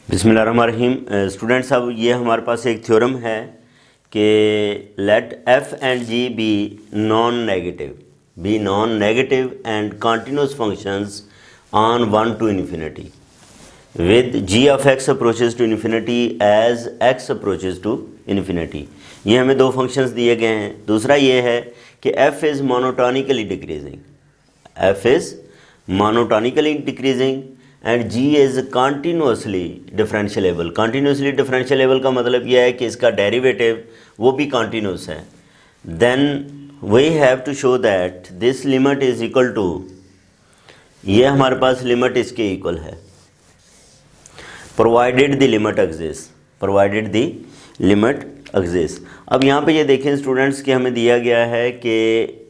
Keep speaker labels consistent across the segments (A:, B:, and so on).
A: बिस्मिल्लाहिर्रहमानिर्रहीम। स्टूडेंट्स, अब ये हमारे पास एक थ्योरम है कि let F and G be non negative and continuous functions on 1 to infinity with G of X approaches to infinity as X approaches to infinity. ये हमें दो फंक्शंस दिए गए हैं। दूसरा ये है कि F is monotonically decreasing and g is continuously differentiable. Continuously differentiable का मतलब यह है कि इसका डेरिवेटिव वो भी कंटिन्यूस है। Then we have to show that this limit is equal to, ये हमारे पास लिमिट इसके इक्वल है प्रोवाइडेड द लिमिट एग्जिस्ट। अब यहाँ पे ये देखें स्टूडेंट्स कि हमें दिया गया है कि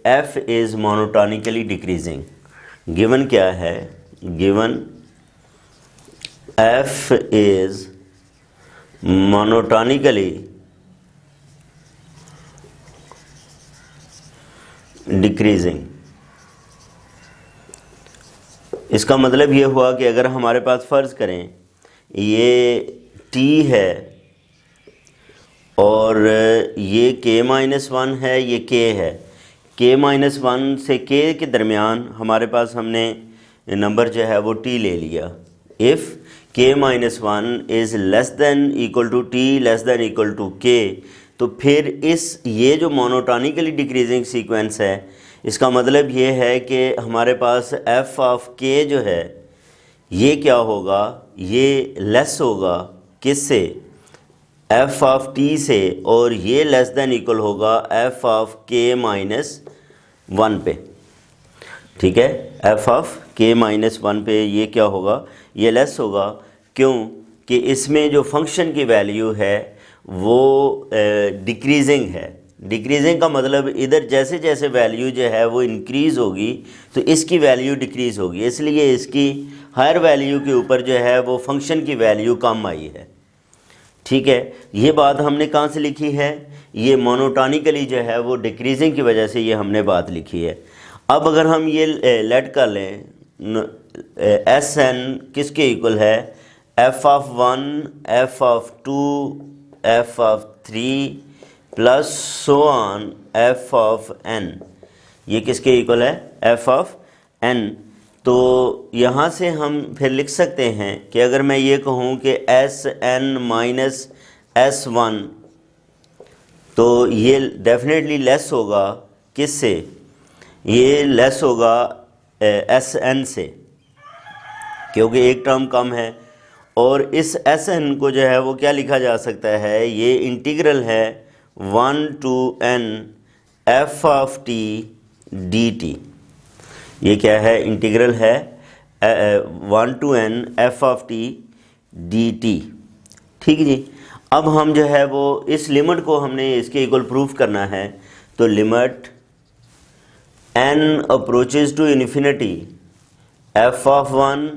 A: f is monotonically decreasing. Given क्या है? Given f is monotonically decreasing। इसका मतलब ये हुआ कि अगर हमारे पास फ़र्ज़ करें ये t है और ये k-1 है, ये k है। k-1 से k के दरमियान हमारे पास हमने नंबर जो है वो t ले लिया। If k-1 is less than equal to t less than equal to k, तो फिर ये जो मोनोटोनिकली डिक्रीजिंग सीक्वेंस है, इसका मतलब ये है कि हमारे पास f ऑफ k जो है ये क्या होगा? ये लेस होगा किससे? f ऑफ t से, और ये लेस दैन इक्वल होगा f ऑफ k-1 पे। ठीक है, f ऑफ k-1 पे ये क्या होगा? ये लेस होगा। क्यों? कि इसमें जो फंक्शन की वैल्यू है वो डिक्रीजिंग है। डिक्रीजिंग का मतलब इधर जैसे जैसे वैल्यू जो है वो इंक्रीज़ होगी तो इसकी वैल्यू डिक्रीज़ होगी, इसलिए इसकी हायर वैल्यू के ऊपर जो है वो फंक्शन की वैल्यू कम आई है। ठीक है, ये बात हमने कहाँ से लिखी है? ये मोनोटोनिकली जो है वो डिक्रीजिंग की वजह से ये हमने बात लिखी है। अब अगर हम ये लेट कर लें एस एन किसके इक्वल है? F of 1, F of 2, F of 3 plus so on F of n। ये किसके इक्वल है? F of n। तो यहाँ से हम फिर लिख सकते हैं कि अगर मैं ये कहूँ कि S N minus S one, तो ये डेफिनेटली लेस होगा किससे? ये लेस होगा एस एन से, क्योंकि एक टर्म कम है। और इस एस एन को जो है वो क्या लिखा जा सकता है? ये इंटीग्रल है 1 to n F of T D T. ये क्या है? इंटीग्रल है 1 to n F of T D T. ठीक है जी। अब हम जो है वो इस लिमिट को हमने इसके इक्वल प्रूफ करना है, तो limit n approaches to infinity F of 1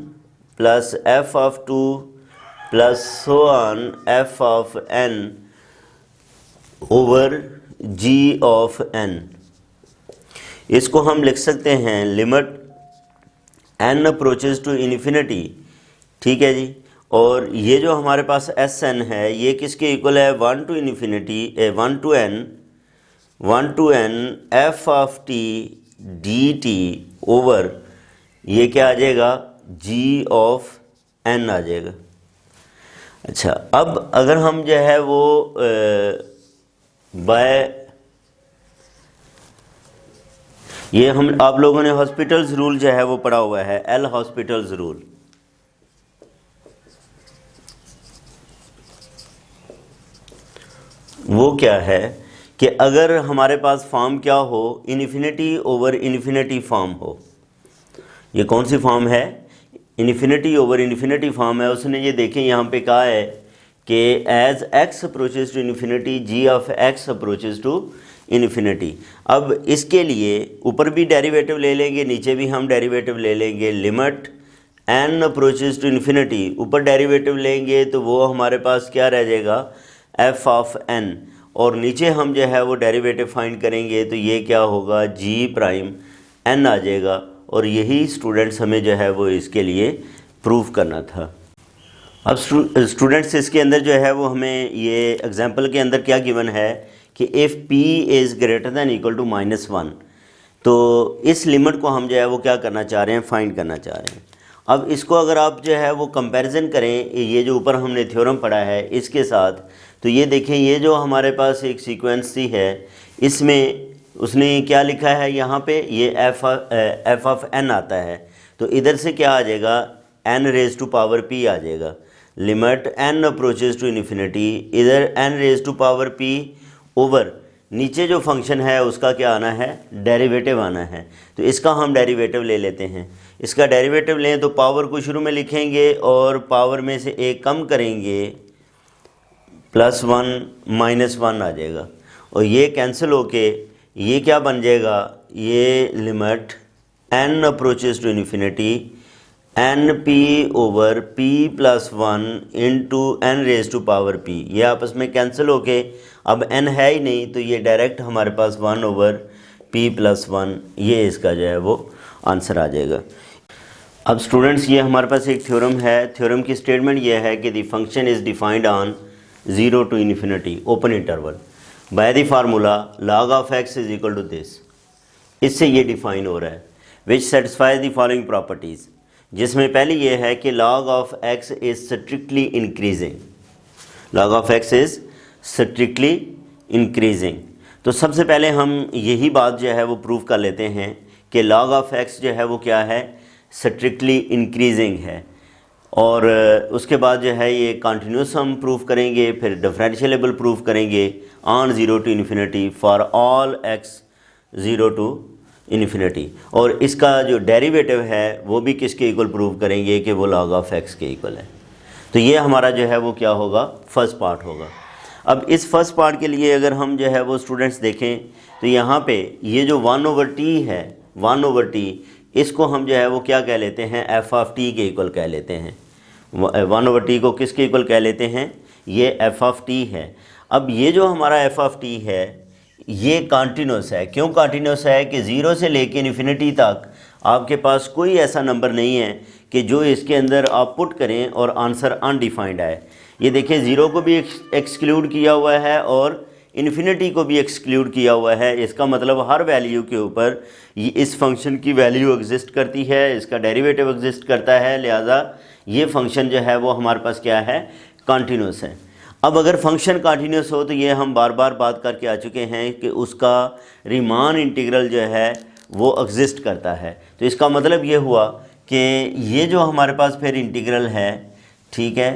A: plus F of 2 plus so on F of n over g of n। इसको हम लिख सकते हैं limit n approaches to infinity. ठीक है जी। और ये जो हमारे पास एस एन है ये किसके इक्वल है? 1 to infinity 1 to n F of T D T over ये क्या आ जाएगा? g ऑफ n आ जाएगा। अच्छा, अब अगर हम जो है वो बाय ये हम आप लोगों ने हॉस्पिटल्स रूल जो है वो पढ़ा हुआ है, एल हॉस्पिटल्स रूल। वो क्या है कि अगर हमारे पास फॉर्म क्या हो? इन्फिनिटी ओवर इन्फिनिटी फॉर्म हो। ये कौन सी फॉर्म है? इन्फिनिटी ओवर इन्फिनिटी फॉर्म है। उसने ये देखें यहाँ पे कहा है कि as X approaches to infinity G of X approaches to infinity. अब इसके लिए ऊपर भी डेरिवेटिव ले लेंगे, नीचे भी हम डेरिवेटिव ले लेंगे। Limit N approaches to infinity, ऊपर डेरिवेटिव लेंगे तो वो हमारे पास क्या रह जाएगा? F of n। और नीचे हम जो है वो डेरिवेटिव फाइंड करेंगे तो ये क्या होगा? जी प्राइम n आ जाएगा। और यही स्टूडेंट्स हमें जो है वो इसके लिए प्रूफ करना था। अब स्टूडेंट्स इसके अंदर जो है वो हमें ये एग्जांपल के अंदर क्या गिवन है कि if p is greater than equal to -1, तो इस लिमिट को हम जो है वो क्या करना चाह रहे हैं, फाइंड करना चाह रहे हैं। अब इसको अगर आप जो है वो कंपैरिजन करें, ये जो ऊपर हमने थ्योरम पढ़ा है इसके साथ, तो ये देखें, ये जो हमारे पास एक सीक्वेंस सी है, इसमें उसने क्या लिखा है यहाँ पे, ये एफ ऑफ एन आता है, तो इधर से क्या आ जाएगा, n raise to power p आ जाएगा। Limit n approaches to infinity, इधर n raise to power p over नीचे जो फंक्शन है उसका क्या आना है, डेरिवेटिव आना है। तो इसका हम डेरिवेटिव ले लेते हैं। इसका डेरिवेटिव लें तो पावर को शुरू में लिखेंगे और पावर में से एक कम करेंगे, +1 -1 आ जाएगा, और ये कैंसिल होके ये क्या बन जाएगा, ये limit n approaches to infinity np over p + 1 into n raise to power p, ये आपस में कैंसिल होके अब n है ही नहीं, तो ये डायरेक्ट हमारे पास 1 ओवर p + 1, ये इसका जो है वो आंसर आ जाएगा। अब स्टूडेंट्स ये हमारे पास एक थ्योरम है, थ्योरम की स्टेटमेंट ये है कि the function is defined on 0 to infinity open interval by the formula log of x is equal to this. इससे ये डिफाइन हो रहा है, which satisfies the following properties, जिसमें पहली ये है कि log of x is strictly increasing, log of x is strictly increasing. तो सबसे पहले हम यही बात जो है वो प्रूव कर लेते हैं कि log of x जो है वो क्या है, स्ट्रिक्टली इंक्रीजिंग है। और उसके बाद जो है ये कंटिन्यूस हम प्रूव करेंगे, फिर डिफरेंशिएबल प्रूव करेंगे on 0 to infinity for all x 0 to infinity, और इसका जो डेरिवेटिव है वो भी किसके इक्वल प्रूव करेंगे कि वो log of x के इक्वल है। तो ये हमारा जो है वो क्या होगा, फर्स्ट पार्ट होगा। अब इस फर्स्ट पार्ट के लिए अगर हम जो है वो स्टूडेंट्स देखें तो यहाँ पे ये जो 1/t है, 1/t, इसको हम जो है वो क्या कह लेते हैं, f ऑफ t के इक्वल कह लेते हैं। 1/t को किसके इक्वल कह लेते हैं, ये f ऑफ t है। अब ये जो हमारा f ऑफ t है ये कॉन्टीन्यूस है। क्यों कॉन्टीन्यूस है कि 0 से लेके इन्फिनिटी तक आपके पास कोई ऐसा नंबर नहीं है कि जो इसके अंदर आप पुट करें और आंसर अनडिफाइंड आए। ये देखिए 0 को भी एक्सक्लूड किया हुआ है और इन्फिनिटी को भी एक्सक्लूड किया हुआ है। इसका मतलब हर वैल्यू के ऊपर इस फंक्शन की वैल्यू एग्जिस्ट करती है, इसका डेरिवेटिव एग्जिस्ट करता है, लिहाजा ये फंक्शन जो है वो हमारे पास क्या है, कॉन्टीन्यूस है। अब अगर फंक्शन कॉन्टीन्यूस हो तो ये हम बार बार बात करके आ चुके हैं कि उसका रीमान इंटीग्रल जो है वो एग्जिस्ट करता है। तो इसका मतलब ये हुआ कि ये जो हमारे पास फिर इंटीग्रल है, ठीक है,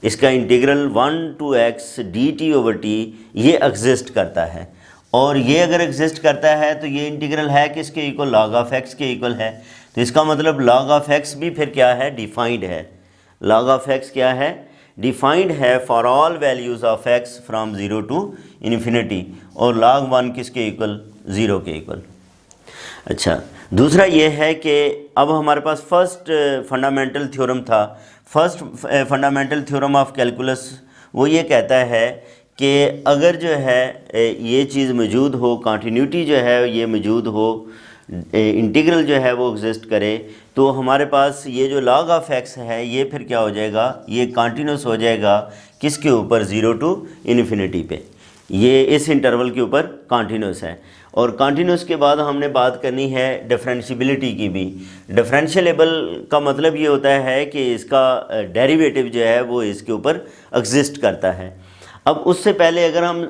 A: इसका इंटीग्रल 1 to x dt/t ये एग्जिस्ट करता है। और ये अगर एग्जिस्ट करता है तो ये इंटीग्रल है किसके इक्वल, log of x के इक्वल है। तो इसका मतलब log of x भी फिर क्या है, डिफाइंड है। log of x क्या है, डिफाइंड है for all values of x from 0 to infinity, और log 1 किसके इक्वल, 0 के इक्वल। अच्छा, दूसरा ये है कि अब हमारे पास फर्स्ट फंडामेंटल थ्योरम था। First fundamental theorem of calculus वो ये कहता है कि अगर जो है ये चीज़ मौजूद हो, कंटिन्यूटी जो है ये मौजूद हो, इंटीग्रल जो है वो एग्जिस्ट करे, तो हमारे पास ये जो log of x है ये फिर क्या हो जाएगा, ये कंटिन्यूस हो जाएगा किसके ऊपर, 0 to इन्फिनिटी पे। ये इस इंटरवल के ऊपर कंटिन्यूस है। और कंटिन्यूस के बाद हमने बात करनी है डिफरेंशियबिलिटी की भी। डिफरेंशिएबल का मतलब ये होता है कि इसका डेरिवेटिव जो है वो इसके ऊपर एग्जिस्ट करता है। अब उससे पहले अगर हम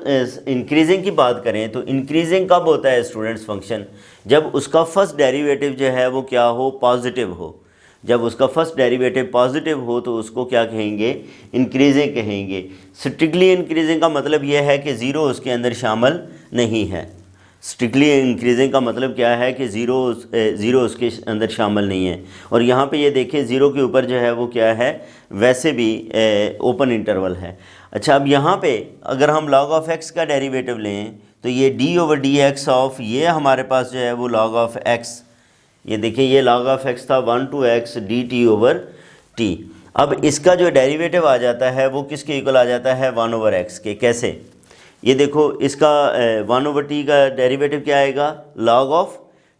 A: इंक्रीजिंग की बात करें तो इंक्रीजिंग कब होता है स्टूडेंट्स फंक्शन, जब उसका फर्स्ट डेरिवेटिव जो है वो क्या हो, पॉजिटिव हो। जब उसका फर्स्ट डेरिवेटिव पॉजिटिव हो तो उसको क्या कहेंगे, इंक्रीजिंग कहेंगे। स्ट्रिक्टली इंक्रीजिंग का मतलब यह है कि ज़ीरो उसके अंदर शामिल नहीं है। स्ट्रिक्टली इंक्रीजिंग का मतलब क्या है कि ज़ीरो उसके अंदर शामिल नहीं है। और यहाँ पे ये देखें 0 के ऊपर जो है वो क्या है, वैसे भी ओपन इंटरवल है। अच्छा, अब यहाँ पे अगर हम log of x का डेरिवेटिव लें तो ये d/dx ऑफ ये हमारे पास जो है वो log of x, ये देखिए ये log of x था 1 to x dt/t। अब इसका जो डेरिवेटिव आ जाता है वो किसके इक्वल आ जाता है, 1/x के। कैसे, ये देखो इसका 1/t का डेरिवेटिव क्या आएगा, log of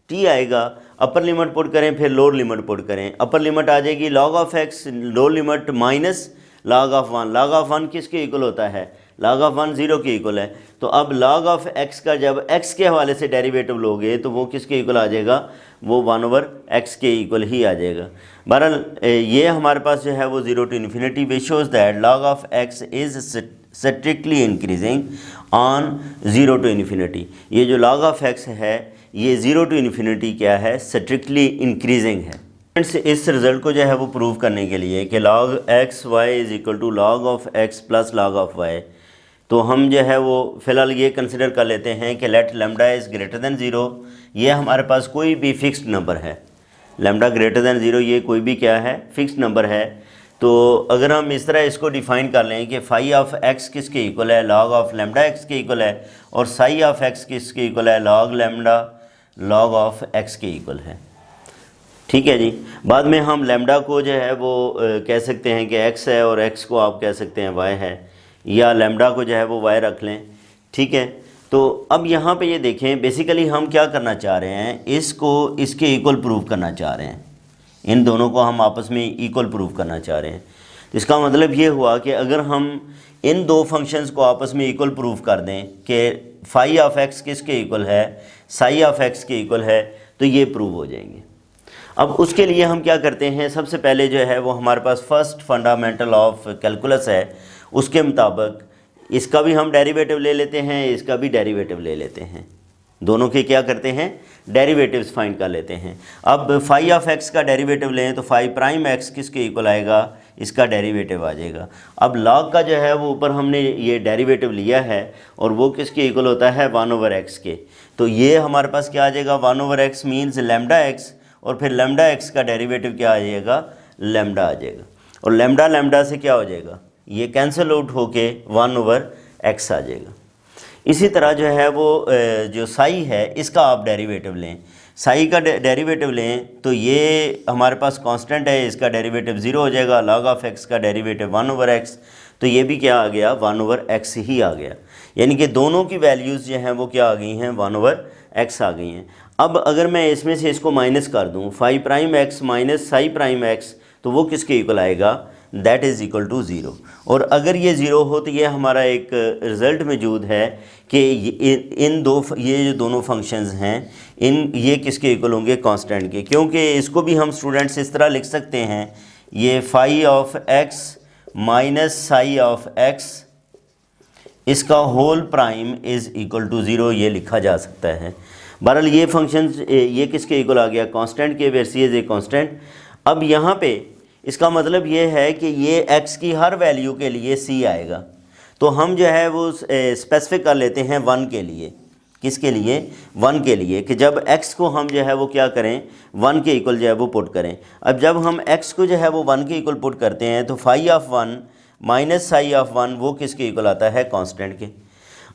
A: t आएगा। अपर लिमिट पुट करें फिर लोअर लिमिट पुट करें, अपर लिमिट आ जाएगी log of x, lower limit minus log of 1, log of 1 किसके इक्वल होता है, log of 1 0 के इक्वल है। तो अब log of x का जब x के हवाले से डेरिवेटिव लोगे तो वो किसके इक्वल आ जाएगा, वो 1/x के इक्वल ही आ जाएगा। बहरहाल ये हमारे पास जो है वो 0 to infinity which shows that log of x is strictly increasing on 0 to infinity। ये जो log of x है ये 0 to infinity क्या है, strictly increasing है। इस रिज़ल्ट को जो है वो प्रूव करने के लिए कि log x y is equal to log of x plus log of y, तो हम जो है वो फ़िलहाल ये कंसिडर कर लेते हैं कि let lambda is greater than 0, ये हमारे पास कोई भी फिक्स्ड नंबर है, लैम्डा ग्रेटर दैन 0 ये कोई भी क्या है, फिक्स्ड नंबर है। तो अगर हम इस तरह इसको डिफ़ाइन कर लें कि फाई ऑफ x किसके इक्वल है, log ऑफ लैम्डा x के इक्वल है, और साई ऑफ x किसके इक्वल है, log lambda log of x के इक्वल है। ठीक है जी। बाद में हम लैम्डा को जो है वो कह सकते हैं कि x है और x को आप कह सकते हैं y है, या लैम्डा को जो है वो y रख लें। ठीक है, तो अब यहाँ पे ये देखें बेसिकली हम क्या करना चाह रहे हैं, इसको इसके इक्वल प्रूव करना चाह रहे हैं, इन दोनों को हम आपस में इक्वल प्रूव करना चाह रहे हैं। तो इसका मतलब ये हुआ कि अगर हम इन दो फंक्शंस को आपस में इक्वल प्रूव कर दें कि फाई ऑफ x किसके इक्वल है, साई ऑफ x के इक्वल है, तो ये प्रूव हो जाएंगे। अब उसके लिए हम क्या करते हैं, सबसे पहले जो है वो हमारे पास फर्स्ट फंडामेंटल ऑफ कैलकुलस है, उसके मुताबिक इसका भी हम डेरिवेटिव ले लेते हैं, इसका भी डेरिवेटिव ले लेते हैं, दोनों के क्या करते हैं, डेरिवेटिव्स फाइंड कर लेते हैं। अब फाई ऑफ x का डेरिवेटिव लें तो फाई प्राइम x किसके इक्वल आएगा, इसका डेरिवेटिव आ जाएगा। अब log का जो है वो ऊपर हमने ये डेरिवेटिव लिया है और वो किसके इक्वल होता है, 1/x के, तो ये हमारे पास क्या आ जाएगा, 1/x मीन्स लैम्डा x, और फिर लैम्डा x का डेरिवेटिव क्या आ जाएगा, लैम्डा आ जाएगा, और लैम्डा लैम्डा से क्या हो जाएगा, ये कैंसिल आउट होके 1/x आ जाएगा। इसी तरह जो है वो जो साई है इसका आप डेरिवेटिव लें, साई का डेरिवेटिव लें तो ये हमारे पास कांस्टेंट है, इसका डेरिवेटिव 0 हो जाएगा, log ऑफ x का डेरिवेटिव 1/x, तो ये भी क्या आ गया, 1/x ही आ गया। यानी कि दोनों की वैल्यूज़ जो हैं वो क्या आ गई हैं, 1/x आ गई हैं। अब अगर मैं इसमें से इसको माइनस कर दूँ, phi prime X minus psi prime X, तो वो किसके इक्वल आएगा, दैट इज़ इक्वल टू 0। और अगर ये 0 हो तो ये हमारा एक रिज़ल्ट मौजूद है कि ये जो दोनों फंक्शंस हैं ये किसके इक्वल होंगे, कांस्टेंट के, क्योंकि इसको भी हम स्टूडेंट्स इस तरह लिख सकते हैं, ये phi of x minus psi of x इसका whole prime is equal to 0, ये लिखा जा सकता है। बहरहाल ये फंक्शंस ये किसके इक्वल आ गया, कांस्टेंट के, where C is a constant. अब यहाँ पे इसका मतलब ये है कि ये x की हर वैल्यू के लिए c आएगा, तो हम जो है वो स्पेसिफिक कर लेते हैं 1 के लिए, किसके लिए, 1 के लिए, कि जब x को हम जो है वो क्या करें, 1 के इक्वल जो है वो पुट करें। अब जब हम x को जो है वो 1 के इक्वल पुट करते हैं तो phi of 1 minus psi of 1 वो किसके इक्वल आता है, कांस्टेंट के।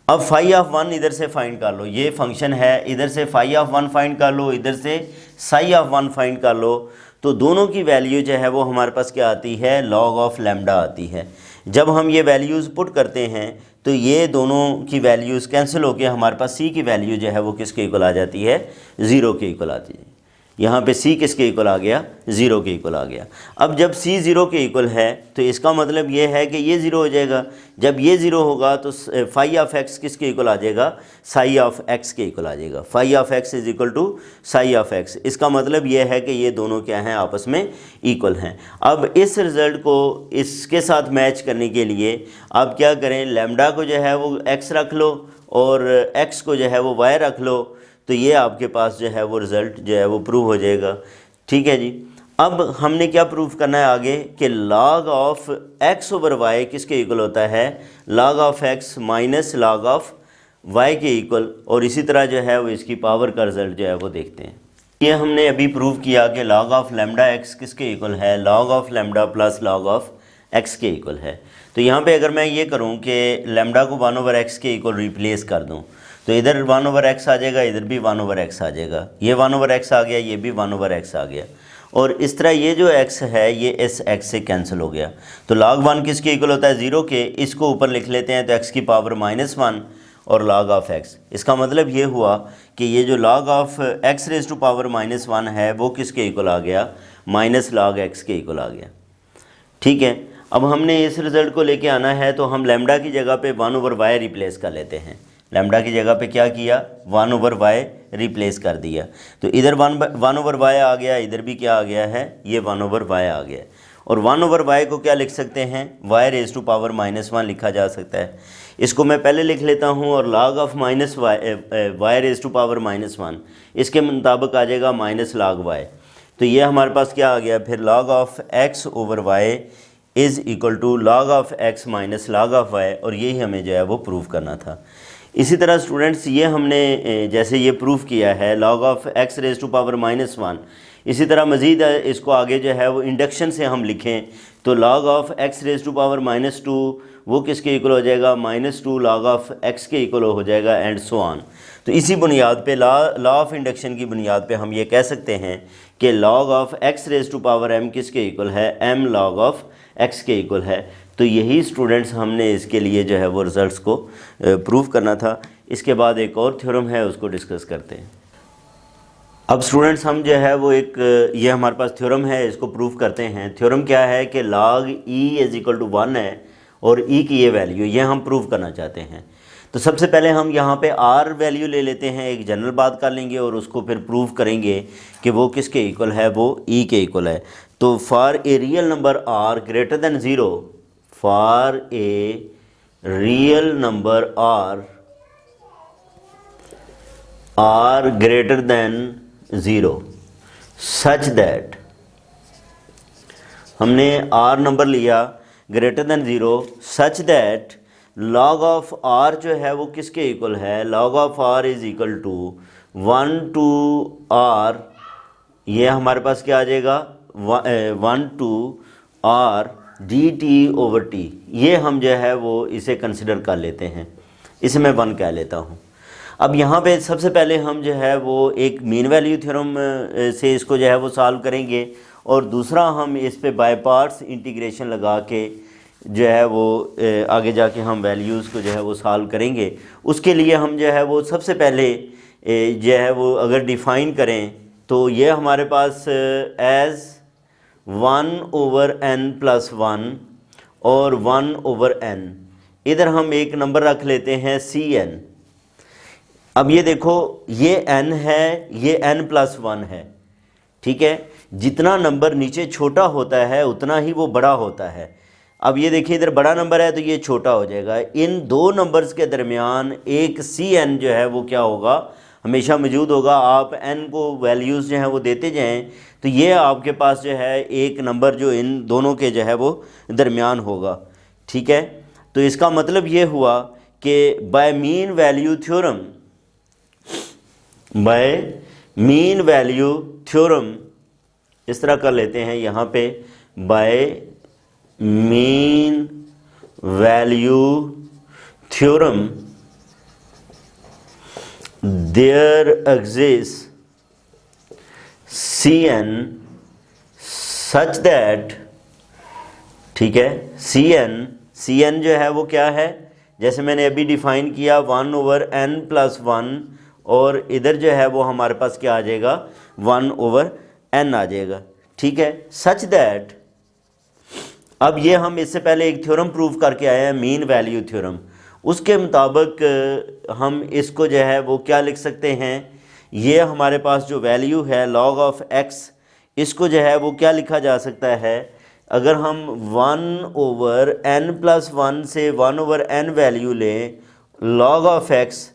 A: अब फाई ऑफ 1 इधर से फाइंड कर लो, ये फंक्शन है, इधर से फाई ऑफ 1 फाइंड कर लो, इधर से साई ऑफ 1 फाइंड कर लो, तो दोनों की वैल्यू जो है वो हमारे पास क्या आती है, log ऑफ लैम्डा आती है। जब हम ये वैल्यूज़ पुट करते हैं तो ये दोनों की वैल्यूज़ कैंसिल होकर हमारे पास c की वैल्यू जो है वो किसके इक्वल आ जाती है, 0 के इक्वल आती है। यहाँ पे c किसके इक्वल आ गया, 0 के इक्वल आ गया। अब जब c 0 के इक्वल है तो इसका मतलब ये है कि ये 0 हो जाएगा, जब ये 0 होगा तो फाई ऑफ x किसके इक्वल आ जाएगा, साई ऑफ x के इक्वल आ जाएगा। Phi of x is equal to psi of x, इसका मतलब ये है कि ये दोनों क्या हैं, आपस में इक्वल हैं। अब इस रिज़ल्ट को इसके साथ मैच करने के लिए आप क्या करें, लैम्डा को जो है वो x रख लो और x को जो है वो y रख लो, तो ये आपके पास जो है वो रिज़ल्ट जो है वो प्रूव हो जाएगा। ठीक है जी। अब हमने क्या प्रूव करना है आगे कि log of x over y किसके इक्वल होता है, log of x minus log of y के इक्वल, और इसी तरह जो है वो इसकी पावर का रिज़ल्ट जो है वो देखते हैं। ये हमने अभी प्रूव किया कि log ऑफ लैम्डा x किसके इक्वल है, log of lambda plus log of x के इक्वल है। तो यहाँ पे अगर मैं ये करूँ कि लैम्डा को 1/x के इक्वल रिप्लेस कर दूँ तो इधर 1/x आ जाएगा, इधर भी 1/x आ जाएगा, ये 1/x आ गया, ये भी 1/x आ गया, और इस तरह ये जो x है ये इस x से कैंसिल हो गया। तो log 1 किसके इक्वल होता है, 0 के, इसको ऊपर लिख लेते हैं तो x की पावर -1 और log ऑफ x। इसका मतलब ये हुआ कि ये जो log of x raise to power -1 है वो किसके इक्वल आ गया, माइनस log x के इक्वल आ गया। ठीक है। अब हमने इस रिज़ल्ट को लेके आना है, तो हम लैम्डा की जगह पे 1/y रिप्लेस कर लेते हैं। लैम्डा की जगह पे क्या किया, 1/y रिप्लेस कर दिया, तो इधर 1/y आ गया, इधर भी क्या आ गया है, ये 1/y आ गया। और 1/y को क्या लिख सकते हैं, y⁻⁻1 लिखा जा सकता है। इसको मैं पहले लिख लेता हूँ, और log ऑफ y⁻1 इसके मुताबिक आ जाएगा -log y। तो ये हमारे पास क्या आ गया फिर, log of x/y is equal to log of x minus log of y, और यही हमें जो है वो प्रूव करना था। इसी तरह स्टूडेंट्स ये हमने जैसे ये प्रूव किया है log ऑफ x⁻1, इसी तरह मज़ीद इसको आगे जो है वो इंडक्शन से हम लिखें तो log ऑफ x⁻2 वो किसके इक्वल हो जाएगा, -2 log ऑफ x के इक्वल हो जाएगा, एंड सो ऑन। तो इसी बुनियाद पे लॉ ऑफ इंडक्शन की बुनियाद पे हम ये कह सकते हैं कि log ऑफ x⁻m किसके इक्वल है, m log ऑफ x के इक्वल है। तो यही स्टूडेंट्स हमने इसके लिए जो है वो रिज़ल्ट्स को प्रूव करना था। इसके बाद एक और थ्योरम है, उसको डिस्कस करते हैं। अब स्टूडेंट्स हम जो है वो एक ये हमारे पास थ्योरम है, इसको प्रूव करते हैं। थ्योरम क्या है कि log e = 1 है, और e की ये वैल्यू ये हम प्रूव करना चाहते हैं। तो सबसे पहले हम यहाँ पे r वैल्यू ले लेते हैं, एक जनरल बात कर लेंगे, और उसको फिर प्रूव करेंगे कि वो किसके इक्वल है, वो e के इक्वल है। तो for a real number r greater than 0, for a real number r greater than 0 such that, हमने r नंबर लिया greater than 0 such that log of r जो है वो किसके इक्वल है, log of r is equal to 1 to r, ये हमारे पास क्या आ जाएगा 1 to r dt/t। ये हम जो है वो इसे कंसिडर कर लेते हैं, इसे मैं 1 कह लेता हूँ। अब यहाँ पे सबसे पहले हम जो है वो एक मीन वैल्यू थ्योरम से इसको जो है वो सॉल्व करेंगे, और दूसरा हम इस पे बाय पार्ट्स इंटीग्रेशन लगा के जो है वो आगे जाके हम वैल्यूज़ को जो है वो सॉल्व करेंगे। उसके लिए हम जो है वो सबसे पहले जो है वो अगर डिफ़ाइन करें तो ये हमारे पास एज़ 1/n+1 और 1/n, इधर हम एक नंबर रख लेते हैं Cn। अब ये देखो ये n है, ये n+1 है, ठीक है। जितना नंबर नीचे छोटा होता है उतना ही वो बड़ा होता है। अब ये देखिए इधर बड़ा नंबर है तो ये छोटा हो जाएगा। इन दो नंबर्स के दरमियान एक Cn जो है वो क्या होगा, हमेशा मौजूद होगा। आप n को वैल्यूज़ जो हैं वो देते जाएं तो ये आपके पास जो है एक नंबर जो इन दोनों के जो है वो दरमियान होगा, ठीक है। तो इसका मतलब ये हुआ कि by mean value theorem, by mean value theorem, इस तरह कर लेते हैं यहाँ पे, by mean value theorem there exist Cn such that, ठीक है, Cn जो है वो क्या है, जैसे मैंने अभी डिफ़ाइन किया 1/n+1, और इधर जो है वो हमारे पास क्या आ जाएगा 1/n आ जाएगा, ठीक है। सच दैट, अब ये हम इससे पहले एक थ्योरम प्रूव करके आए हैं मीन वैल्यू थ्योरम, उसके मुताबिक हम इसको जो है वो क्या लिख सकते हैं, ये हमारे पास जो वैल्यू है log ऑफ x, इसको जो है वो क्या लिखा जा सकता है, अगर हम 1/n+1 से 1/n वैल्यू लें log ऑफ x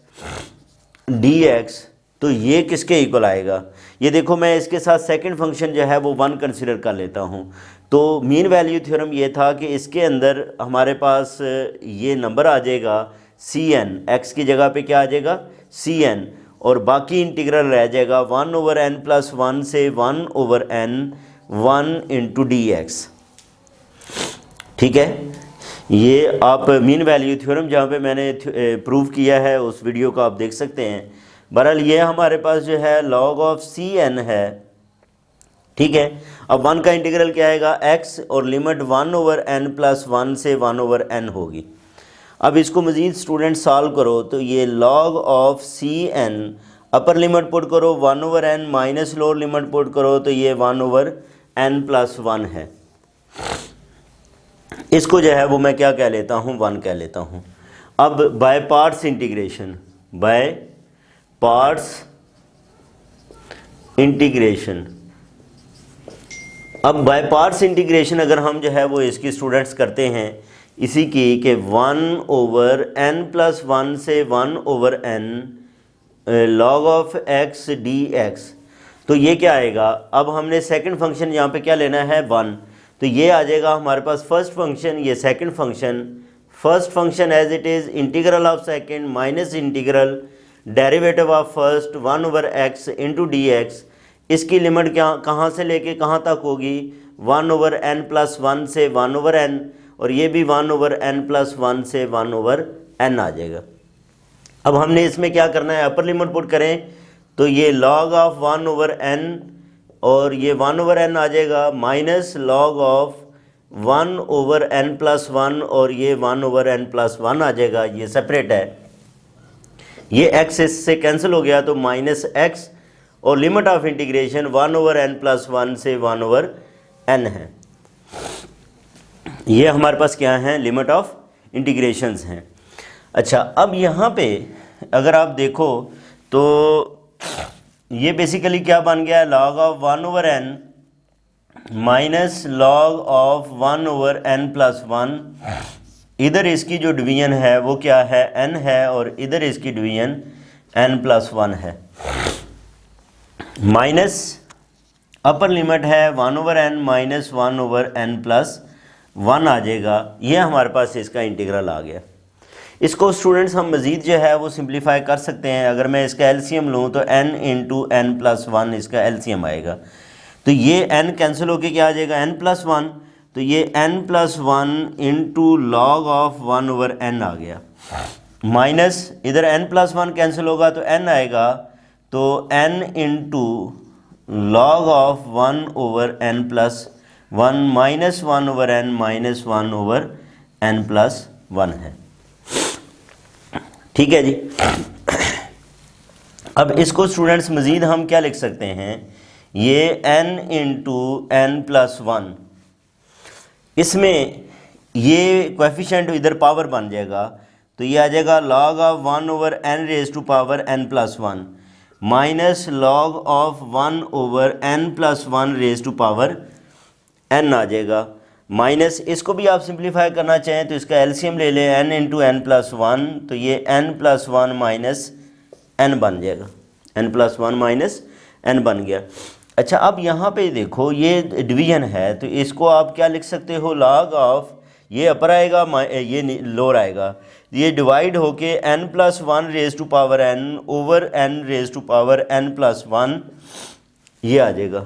A: dx, तो ये किसके इक्वल आएगा। ये देखो मैं इसके साथ सेकंड फंक्शन जो है वो 1 कंसिडर कर लेता हूँ। तो मीन वैल्यू थ्योरम ये था कि इसके अंदर हमारे पास ये नंबर आ जाएगा Cn, x की जगह पे क्या आ जाएगा Cn, और बाकी इंटीग्रल रह जाएगा 1/n+1 से 1/n 1 × dx, ठीक है। ये आप मीन वैल्यू थ्योरम जहाँ पे मैंने प्रूव किया है उस वीडियो को आप देख सकते हैं। बहरहाल ये हमारे पास जो है log ऑफ Cn है, ठीक है। अब 1 का इंटीग्रल क्या आएगा x, और लिमिट 1/n+1 से 1/n होगी। अब इसको मज़ीद स्टूडेंट सॉल्व करो तो ये log of Cn upper limit put करो 1/n minus lower limit put करो तो ये 1/n+1 है। इसको जो है वो मैं क्या कह लेता हूँ, 1 कह लेता हूँ। अब by parts integration, by parts integration, अब बाय पार्ट्स इंटीग्रेशन अगर हम जो है वो इसकी स्टूडेंट्स करते हैं इसी की कि 1/n+1 से 1/n log of x dx, तो ये क्या आएगा। अब हमने सेकंड फंक्शन यहाँ पे क्या लेना है, 1, तो ये आ जाएगा हमारे पास फर्स्ट फंक्शन, ये second function, first function as it is integral of second minus integral derivative of first 1/x into d x. इसकी लिमिट क्या कहाँ से लेके कहाँ तक होगी, 1/n+1 से 1/n, और ये भी 1/n+1 से 1/n आ जाएगा। अब हमने इसमें क्या करना है, अपर लिमिट पुट करें तो ये log ऑफ 1/n और ये 1/n आ जाएगा, माइनस log ऑफ 1/n+1 और ये 1/n+1 आ जाएगा, ये सेपरेट है, ये x इससे कैंसिल हो गया तो माइनस x, और लिमिट ऑफ इंटीग्रेशन 1/n+1 से 1/n है। ये हमारे पास क्या है, लिमिट ऑफ इंटीग्रेशंस हैं। अच्छा, अब यहाँ पे अगर आप देखो तो ये बेसिकली क्या बन गया, log of 1/n minus log of 1/n+1। इधर इसकी जो डिवीजन है वो क्या है, n है, और इधर इसकी डिवीजन n+1 है, माइनस अपर लिमिट है 1/n माइनस 1/n+1 आ जाएगा। ये हमारे पास इसका इंटीग्रल आ गया। इसको स्टूडेंट्स हम मज़ीद जो है वो सिंप्लीफाई कर सकते हैं। अगर मैं इसका एलसीएम लूँ तो n इंटू n+1 इसका एलसीएम आएगा, तो ये n कैंसिल होके क्या आ जाएगा, n+1, तो ये n+1 into log of 1/n आ गया, माइनस इधर n+1 कैंसिल होगा तो n आएगा, तो n into log of 1/n+1 minus 1/n minus 1/n+1 है। ठीक है जी। अब इसको स्टूडेंट्स मज़ीद हम क्या लिख सकते हैं, ये n इंटू n+1, इसमें ये कोएफिशिएंट इधर पावर बन जाएगा, तो ये आ जाएगा log of 1/n raise to power n+1 minus log of 1/n+1 raise to power n आ जाएगा, माइनस इसको भी आप सिंप्लीफाई करना चाहें तो इसका एलसीएम ले लें, n इंटू n+1, तो ये n+1 माइनस n बन जाएगा, n+1 माइनस n बन गया। अच्छा, अब यहाँ पे देखो ये डिवीजन है, तो इसको आप क्या लिख सकते हो, log ऑफ, ये अपर आएगा ये लोअर आएगा, ये डिवाइड होके n+1 raise to power n over n raise to power n+1 ये आ जाएगा,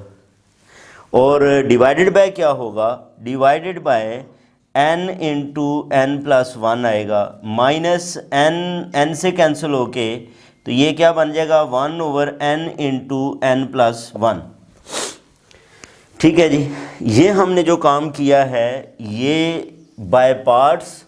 A: और डिवाइडेड बाय क्या होगा, divided by n into n+1 आएगा, माइनस n से कैंसिल होके तो ये क्या बन जाएगा, 1/n इंटू n+1। ठीक है जी। ये हमने जो काम किया है ये बाय पार्ट्स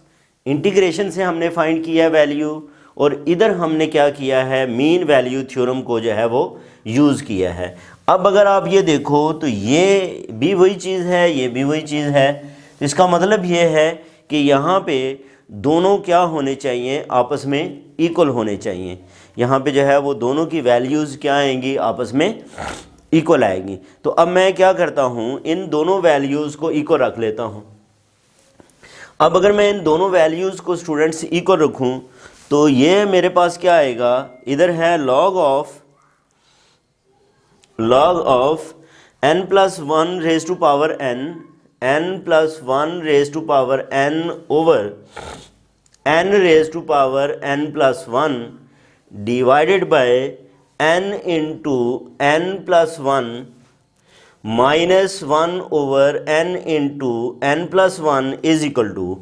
A: इंटीग्रेशन से हमने फाइंड किया है वैल्यू, और इधर हमने क्या किया है, मीन वैल्यू थ्योरम को जो है वो यूज़ किया है। अब अगर आप ये देखो तो ये भी वही चीज़ है, ये भी वही चीज़ है, तो इसका मतलब ये है कि यहाँ पे दोनों क्या होने चाहिए, आपस में इक्वल होने चाहिए। यहाँ पे जो है वो दोनों की वैल्यूज़ क्या आएंगी, आपस में इक्वल आएंगी। तो अब मैं क्या करता हूँ, इन दोनों वैल्यूज़ को इक्वल रख लेता हूँ। अब अगर मैं इन दोनों वैल्यूज़ को स्टूडेंट्स इक्वल रखूँ तो ये मेरे पास क्या आएगा, इधर है log of n+1 raise to power n+1 raise to power n over n raise to power n+1 divided by n into n+1 minus 1/n into n+1 is equal to,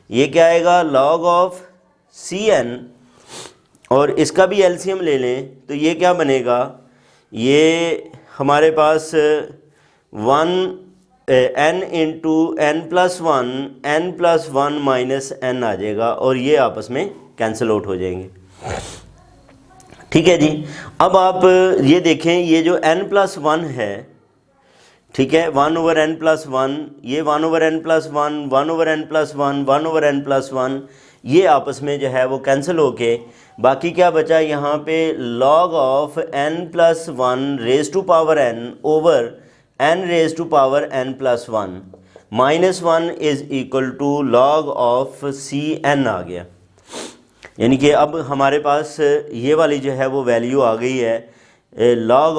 A: ये क्या आएगा, log ऑफ Cn, और इसका भी LCM ले लें तो ये क्या बनेगा, ये हमारे पास 1n into n+1 minus n आ जाएगा, और ये आपस में कैंसिल आउट हो जाएंगे। ठीक है जी। अब आप ये देखें, ये जो n+1 है, ठीक है, 1/n+1, ये 1/n+1, 1/n+1, 1/n+1, ये आपस में जो है वो कैंसिल होके बाकी क्या बचा यहाँ पे log of n+1 raise to power n over n raise to power n+1 -1 is equal to log of Cn आ गया। यानी कि अब हमारे पास ये वाली जो है वो वैल्यू आ गई है log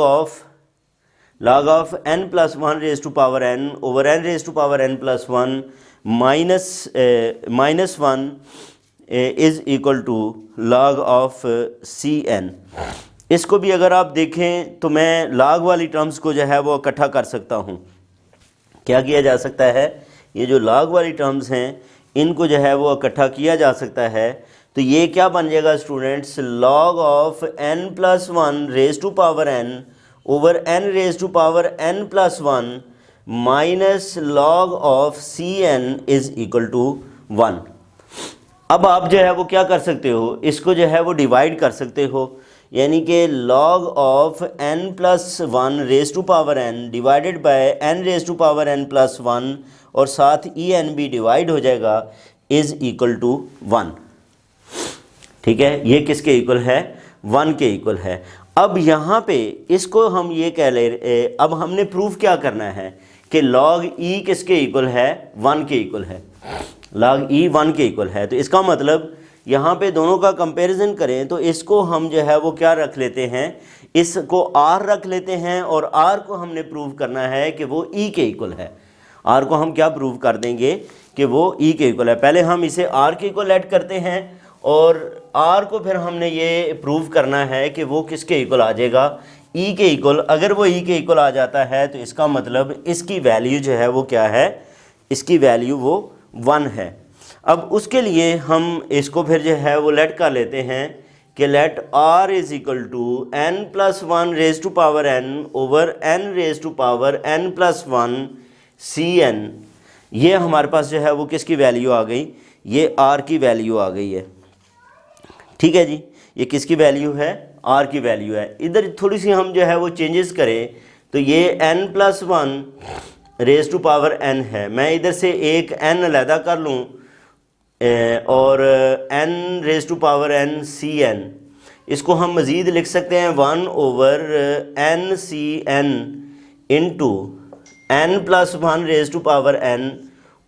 A: of n+1 raise to power n over n raise to power n+1 -1 is equal to log of Cn। इसको भी अगर आप देखें तो मैं log वाली टर्म्स को जो है वो इकट्ठा कर सकता हूँ। क्या किया जा सकता है, ये जो log वाली टर्म्स हैं इनको जो है वो इकट्ठा किया जा सकता है। तो ये क्या बन जाएगा students, log of n+1 raise to power n over n raise to power n+1 minus log of Cn is equal to 1। अब आप जो है वो क्या कर सकते हो, इसको जो है वो डिवाइड कर सकते हो, यानी कि log of n+1 raise to power n divided by n raise to power n+1 और साथ en भी डिवाइड हो जाएगा इज़ इक्वल टू 1। ठीक है, ये किसके इक्वल है, 1 के इक्वल है। अब यहाँ पे इसको हम ये कह ले, अब हमने प्रूफ क्या करना है कि log e किसके इक्वल है, 1 के इक्वल है, log e 1 के इक्वल है। तो इसका मतलब यहाँ पे दोनों का कंपैरिजन करें तो इसको हम जो है वो क्या रख लेते हैं, इसको r रख लेते हैं और r को हमने प्रूव करना है कि वो e के इक्वल है। r को हम क्या प्रूव कर देंगे कि वो e के इक्वल है। पहले हम इसे r के इक्वल ऐड करते हैं और r को फिर हमने ये प्रूव करना है कि वो किसके इक्वल आ जाएगा, e के इक्वल। अगर वो e के इक्वल आ जाता है तो इसका मतलब इसकी वैल्यू जो है वो क्या है, इसकी वैल्यू वो 1 है। अब उसके लिए हम इसको फिर जो है वो लेट कर लेते हैं कि let r is equal to n+1 raise to power n over n raise to power n+1 Cn। ये हमारे पास जो है वो किसकी वैल्यू आ गई, ये r की वैल्यू आ गई है। ठीक है जी, ये किसकी वैल्यू है, r की वैल्यू है। इधर थोड़ी सी हम जो है वो चेंजेस करें तो ये n+1 raise to power n है, मैं इधर से एक n अलहदा कर लूँ और n raise to power n Cn, इसको हम मज़ीद लिख सकते हैं 1 over n Cn into n+1 raise to power n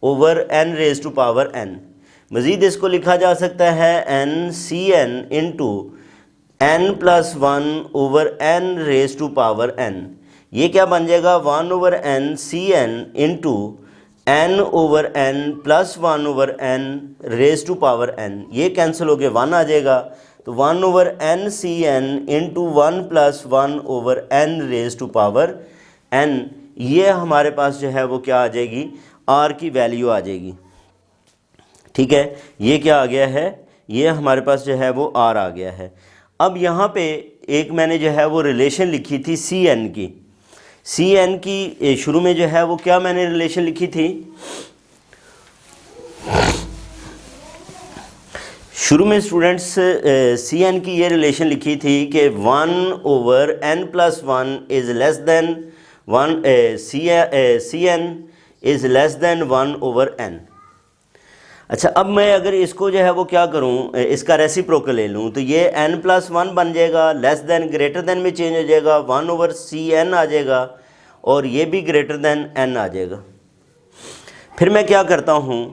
A: over n raise to power n। मज़ीद इसको लिखा जा सकता है n Cn into n+1 over n raise to power n। ये क्या बन जाएगा, 1 over n Cn into n over n plus 1 over n raise to power n। ये कैंसिल हो गया 1 आ जाएगा, तो 1 over n Cn into 1 plus 1 over n raise to power n। ये हमारे पास जो है वो क्या आ जाएगी, r की वैल्यू आ जाएगी। ठीक है, ये क्या आ गया है, ये हमारे पास जो है वो r आ गया है। अब यहाँ पे एक मैंने जो है वो रिलेशन लिखी थी Cn की, Cn की शुरू में जो है वो क्या मैंने रिलेशन लिखी थी, शुरू में स्टूडेंट्स Cn की ये रिलेशन लिखी थी कि 1 over n+1 is less than 1, Cn is less than 1 over n। अच्छा, अब मैं अगर इसको जो है वो क्या करूं, इसका रेसिप्रोकल ले लूं तो ये n+1 बन जाएगा, लेस देन ग्रेटर देन में चेंज हो जाएगा, 1 ओवर Cn आ जाएगा और ये भी ग्रेटर देन n आ जाएगा। फिर मैं क्या करता हूं,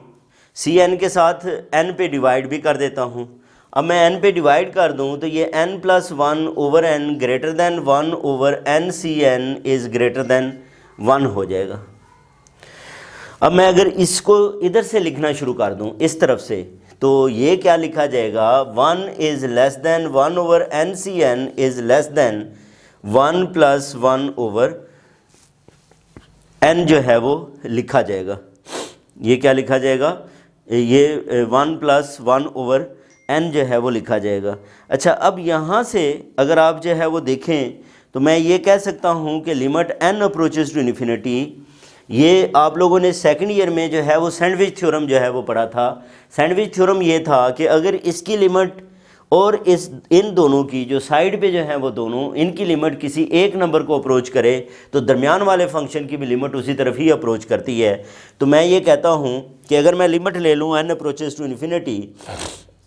A: Cn के साथ n पे डिवाइड भी कर देता हूं। अब मैं n पे डिवाइड कर दूं तो ये n+1 over n greater than 1 over n Cn is greater than 1 हो जाएगा। अब मैं अगर इसको इधर से लिखना शुरू कर दूं इस तरफ से, तो ये क्या लिखा जाएगा, 1 is less than 1 over n Cn is less than 1 plus 1 over n जो है वो लिखा जाएगा। ये क्या लिखा जाएगा, ये 1 प्लस 1 ओवर n जो है वो लिखा जाएगा। अच्छा, अब यहाँ से अगर आप जो है वो देखें तो मैं ये कह सकता हूँ कि limit n approaches to infinity, ये आप लोगों ने सेकंड ईयर में जो है वो सैंडविच थ्योरम जो है वो पढ़ा था। सैंडविच थ्योरम ये था कि अगर इसकी लिमिट और इन दोनों की जो साइड पे जो है वो दोनों, इनकी लिमिट किसी एक नंबर को अप्रोच करे तो दरमियान वाले फंक्शन की भी लिमिट उसी तरफ ही अप्रोच करती है। तो मैं ये कहता हूँ कि अगर मैं लिमिट ले लूँ n approaches to infinity,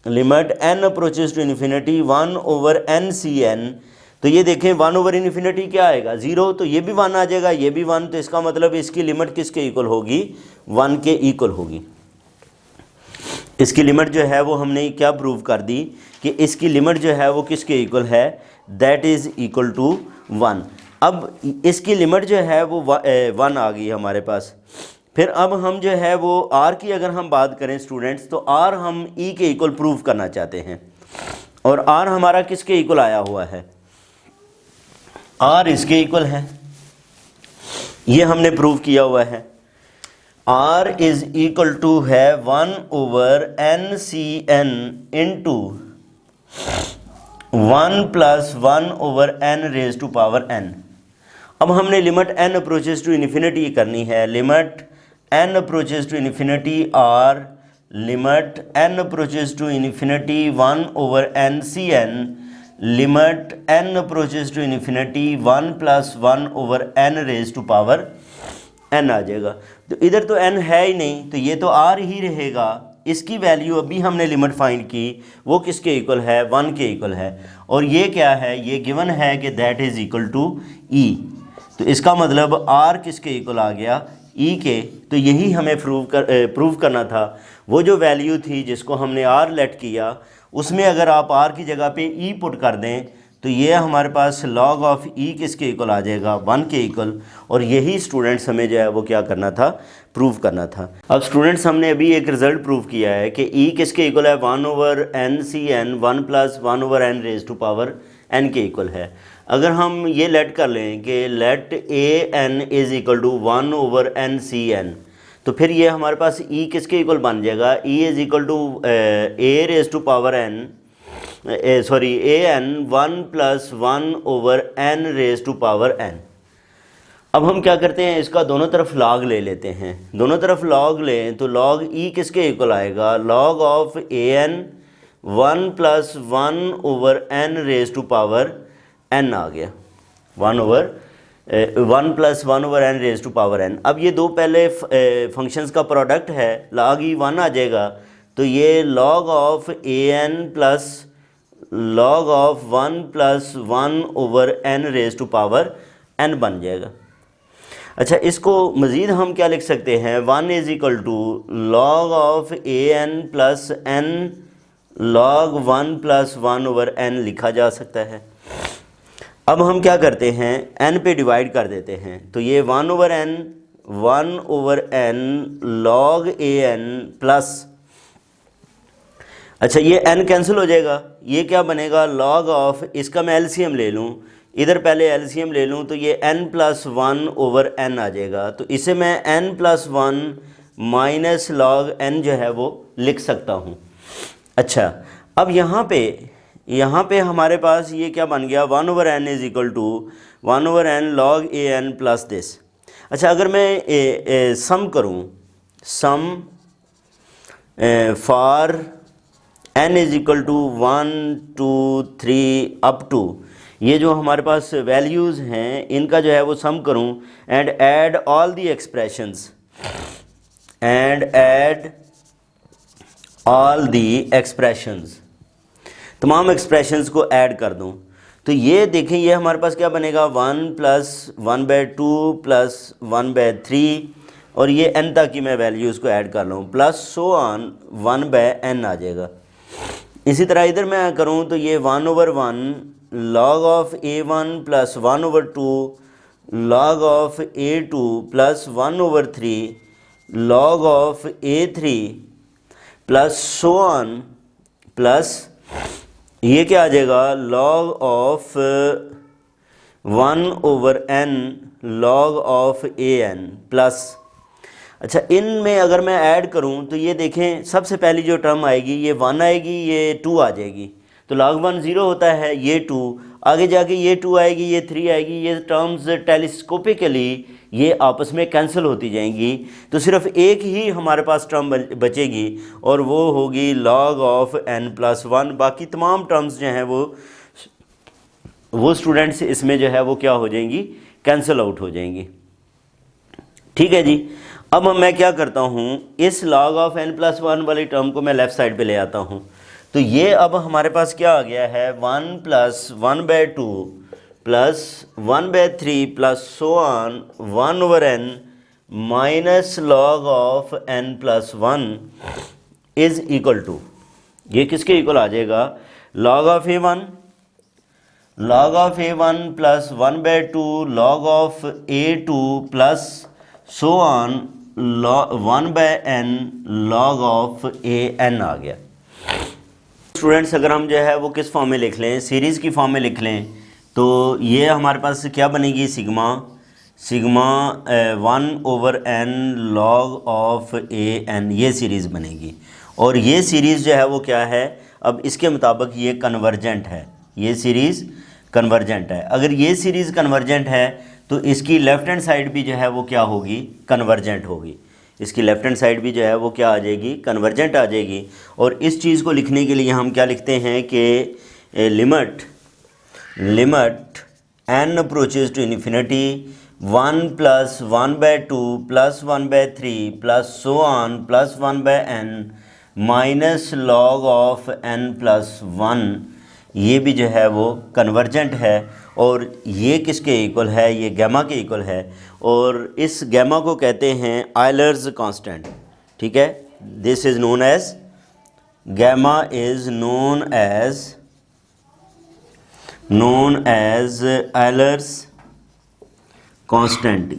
A: limit n approaches to infinity 1/n/cn, तो ये देखें 1/इन्फिनिटी क्या आएगा 0, तो ये भी 1 आ जाएगा, ये भी 1, तो इसका मतलब इसकी लिमिट किसके इक्वल होगी 1 के इक्वल होगी। इसकी लिमिट जो है वो हमने क्या प्रूव कर दी कि इसकी लिमिट जो है वो किसके इक्वल है, दैट इज़ इक्वल टू 1। अब इसकी लिमिट जो है वो 1 आ गई हमारे पास। फिर अब हम जो है वो r की अगर हम बात करें स्टूडेंट्स, तो r हम e के इक्वल प्रूव करना चाहते हैं, और r हमारा किसके इक्वल आया हुआ है, r इसके इक्वल है, ये हमने प्रूव किया हुआ है। r इज इक्वल टू है 1/n/cn इंटू 1+1/n⁴n। अब हमने limit n approaches to infinity करनी है, limit n approaches to infinity r limit n approaches to infinity 1/n/cn limit n approaches to infinity 1+1/n⁴n आ जाएगा। तो इधर तो n है ही नहीं, तो ये तो r ही रहेगा। इसकी वैल्यू अभी हमने लिमिट फाइंड की, वो किसके इक्वल है 1 के इक्वल है, और ये क्या है, ये गिवन है कि that is equal to e। तो इसका मतलब r किसके इक्वल आ गया e के। तो यही हमें प्रूव करना था। वो जो वैल्यू थी जिसको हमने r लेट किया, उसमें अगर आप r की जगह पे e पुट कर दें तो ये हमारे पास log ऑफ e किसके इक्वल आ जाएगा 1 के इक्वल। और यही स्टूडेंट्स हमें जो है वो क्या करना था, प्रूव करना था। अब स्टूडेंट्स हमने अभी एक रिज़ल्ट प्रूव किया है कि e किसके इक्वल है 1/n/cn 1+1/n⁴n के इक्वल है। अगर हम ये लेट कर लें कि let an is equal to 1/n/cn, तो फिर ये हमारे पास e किसके इक्वल बन जाएगा, e is equal to an 1+1/n⁴n। अब हम क्या करते हैं, इसका दोनों तरफ log ले लेते हैं। दोनों तरफ log लें तो log e किसके इक्वल आएगा, log ऑफ an 1+1/n⁴n आ गया, 1+1/n⁴n। अब ये दो पहले फंक्शंस का प्रोडक्ट है, log e 1 आ जाएगा, तो ये log of an plus log of 1+1/n⁴n बन जाएगा। अच्छा, इसको मज़ीद हम क्या लिख सकते हैं, 1 is equal to log of an plus n log 1+1/n लिखा जा सकता है। अब हम क्या करते हैं, n पे डिवाइड कर देते हैं, तो ये 1/n log an प्लस, अच्छा ये n कैंसिल हो जाएगा, ये क्या बनेगा log ऑफ, इसका मैं एलसीएम ले लूँ, इधर पहले एलसीएम ले लूँ तो ये n+1/n आ जाएगा। तो इसे मैं n+1 माइनस log n जो है वो लिख सकता हूँ। अच्छा, अब यहाँ पे हमारे पास ये क्या बन गया, 1/n is equal to 1/n log an plus this. अच्छा, अगर मैं सम करूँ, sum for n is equal to 1 2 3 up to, ये जो हमारे पास वैल्यूज़ हैं इनका जो है वो सम करूँ, and add all the expressions, and add all the expressions, तमाम एक्सप्रेशंस को ऐड कर दूँ, तो ये देखें ये हमारे पास क्या बनेगा 1 + 1/2 + 1/3, और ये n तक की मैं वैल्यूज़ को ऐड कर लूँ, प्लस सो ऑन 1/n आ जाएगा। इसी तरह इधर मैं करूँ तो ये 1/1 log of a1 plus 1/2 log of a2 plus 1/3 log of a3 plus so on, plus ये क्या आ जाएगा log of 1/n log of an plus. अच्छा, इनमें अगर मैं ऐड करूं तो ये देखें सबसे पहली जो टर्म आएगी ये 1 आएगी, ये 2 आ जाएगी, तो log 1 0 होता है, ये 2 आगे जाके ये 2 आएगी, ये 3 आएगी, ये टर्म्स टेलीस्कोपिकली ये आपस में कैंसिल होती जाएंगी, तो सिर्फ एक ही हमारे पास टर्म बचेगी और वो होगी log ऑफ n+1। बाकी तमाम टर्म्स जो हैं वो स्टूडेंट्स इसमें जो है वो क्या हो जाएंगी, कैंसिल आउट हो जाएंगी। ठीक है जी। अब मैं क्या करता हूँ, इस log ऑफ n+1 वाली टर्म को मैं लेफ़्ट साइड पे ले आता हूँ। तो ये अब हमारे पास क्या आ गया है, 1 + 1/2 plus 1/3 plus so on 1/n minus log of n+1 is equal to, ये किसके इक्वल आ जाएगा, log of a1 plus 1/2 log of a2 plus so on 1/n log of an आ गया। स्टूडेंट्स अगर हम जो है वो किस फॉर्म में लिख लें, सीरीज़ की फॉर्म में लिख लें, तो ये हमारे पास क्या बनेगी, sigma 1/n log of an, ये सीरीज़ बनेगी। और ये सीरीज़ जो है वो क्या है, अब इसके मुताबिक ये कन्वर्जेंट है, ये सीरीज़ कन्वर्जेंट है। अगर ये सीरीज़ कन्वर्जेंट है तो इसकी लेफ़्ट हैंड साइड भी जो है वो क्या होगी, कन्वर्जेंट होगी। इसकी लेफ़्ट हैंड साइड भी जो है वो क्या आ जाएगी, कन्वर्जेंट आ जाएगी। और इस चीज़ को लिखने के लिए हम क्या लिखते हैं कि limit n approaches to infinity 1 + 1/2 plus 1/3 plus so on plus 1/n minus log of n+1, ये भी जो है वो कन्वर्जेंट है। और ये किसके इक्वल है, ये गैमा के इक्वल है। और इस गैमा को कहते हैं आयलर्स कांस्टेंट। ठीक है, this is known as gamma is known as Euler's constant.